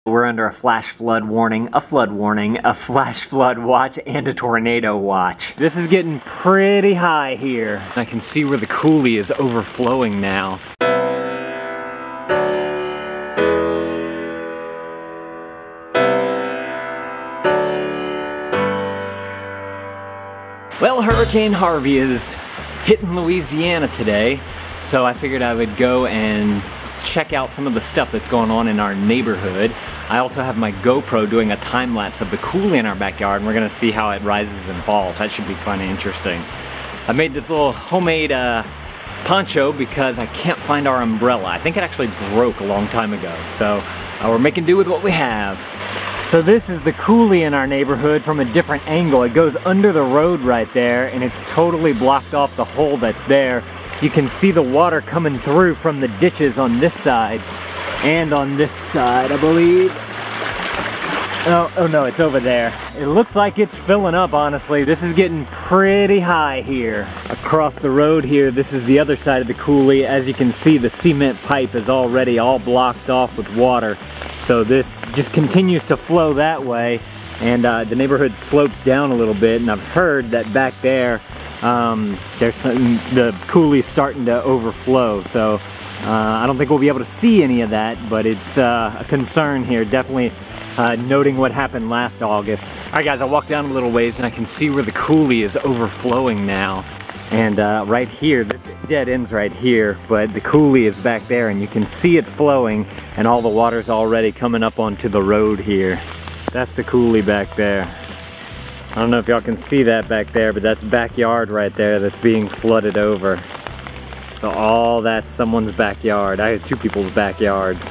We're under a flash flood warning, a flood warning, a flash flood watch, and a tornado watch. This is getting pretty high here. I can see where the Coulee is overflowing now. Well, Hurricane Harvey is hitting Louisiana today, so I figured I would go and check out some of the stuff that's going on in our neighborhood. I also have my GoPro doing a time lapse of the Coulee in our backyard, and we're gonna see how it rises and falls. That should be kind of interesting. I made this little homemade poncho because I can't find our umbrella. I think it actually broke a long time ago, so we're making do with what we have. So this is the Coulee in our neighborhood from a different angle. It goes under the road right there, and it's totally blocked off the hole that's there. You can see the water coming through from the ditches on this side and on this side, I believe. Oh no, it's over there. It looks like it's filling up, honestly. This is getting pretty high here. Across the road here, this is the other side of the Coulee. As you can see, the cement pipe is already all blocked off with water. So this just continues to flow that way, and the neighborhood slopes down a little bit, and I've heard that back there, the Coulee's starting to overflow. So I don't think we'll be able to see any of that, but it's a concern here, definitely noting what happened last August. All right guys, I walked down a little ways and I can see where the Coulee is overflowing now. And right here, this dead ends right here, but the Coulee is back there and you can see it flowing, and all the water's already coming up onto the road here. That's the Coulee back there. I don't know if y'all can see that back there, but that's backyard right there that's being flooded over. So all that's someone's backyard. I have two people's backyards.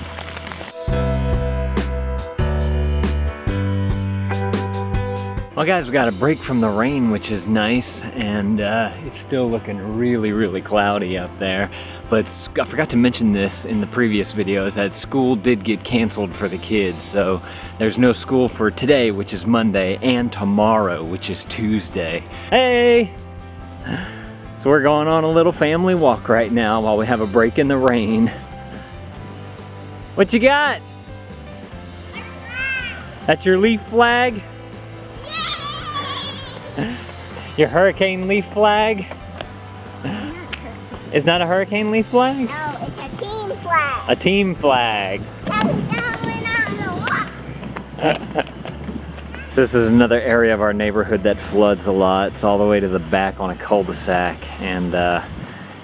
Well guys, we got a break from the rain, which is nice, and it's still looking really, really cloudy up there. But I forgot to mention this in the previous videos, that school did get canceled for the kids. So there's no school for today, which is Monday, and tomorrow, which is Tuesday. Hey! So we're going on a little family walk right now while we have a break in the rain. What you got? That's your leaf flag? Your hurricane leaf flag? It's not a hurricane leaf flag? No, it's a team flag. A team flag. So this is another area of our neighborhood that floods a lot. It's all the way to the back on a cul-de-sac, and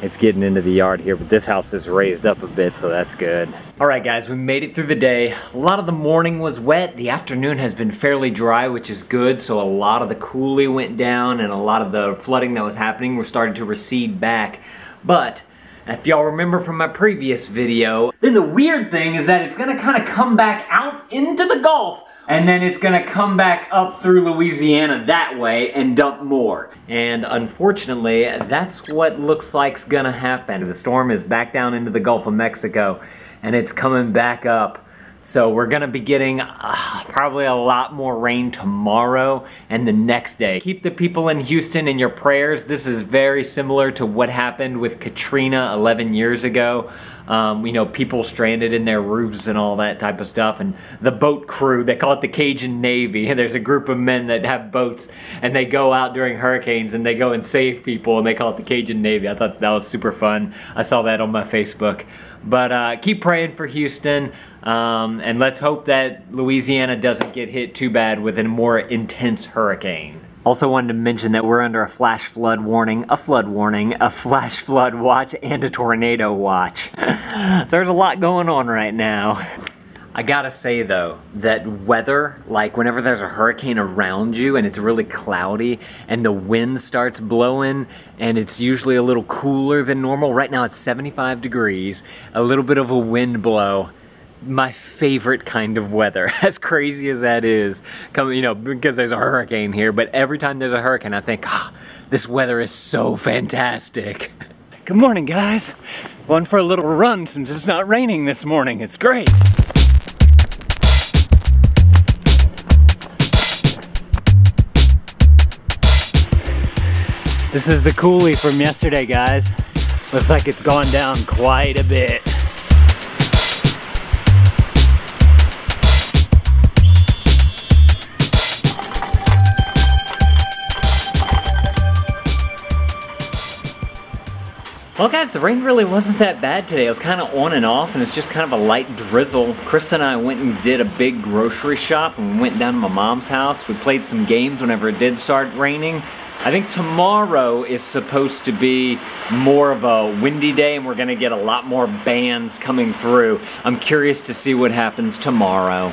it's getting into the yard here, but this house is raised up a bit, so that's good. All right guys, we made it through the day. A lot of the morning was wet. The afternoon has been fairly dry, which is good. So a lot of the Coulee went down, and a lot of the flooding that was happening were starting to recede back. But if y'all remember from my previous video, then the weird thing is that it's gonna kind of come back out into the Gulf, and then it's gonna come back up through Louisiana that way and dump more. And unfortunately, that's what looks like's gonna happen. The storm is back down into the Gulf of Mexico, and it's coming back up. So we're gonna be getting probably a lot more rain tomorrow and the next day. Keep the people in Houston in your prayers. This is very similar to what happened with Katrina 11 years ago. You know, people stranded in their roofs and all that type of stuff. And the boat crew, they call it the Cajun Navy. And there's a group of men that have boats, and they go out during hurricanes and they go and save people, and they call it the Cajun Navy. I thought that was super fun. I saw that on my Facebook. But keep praying for Houston, and let's hope that Louisiana doesn't get hit too bad with a more intense hurricane. Also wanted to mention that we're under a flash flood warning, a flash flood watch, and a tornado watch. So there's a lot going on right now. I gotta say though, that weather, like whenever there's a hurricane around you and it's really cloudy and the wind starts blowing and it's usually a little cooler than normal. Right now it's 75 degrees, a little bit of a wind blow. My favorite kind of weather, as crazy as that is, you know, because there's a hurricane here, but every time there's a hurricane I think, this weather is so fantastic. Good morning guys. Going for a little run since it's not raining this morning. It's great. This is the Coulee from yesterday, guys. Looks like it's gone down quite a bit. Well guys, the rain really wasn't that bad today. It was kind of on and off, and it's just kind of a light drizzle. Krista and I went and did a big grocery shop, and we went down to my mom's house. We played some games whenever it did start raining. I think tomorrow is supposed to be more of a windy day, and we're gonna get a lot more bands coming through. I'm curious to see what happens tomorrow.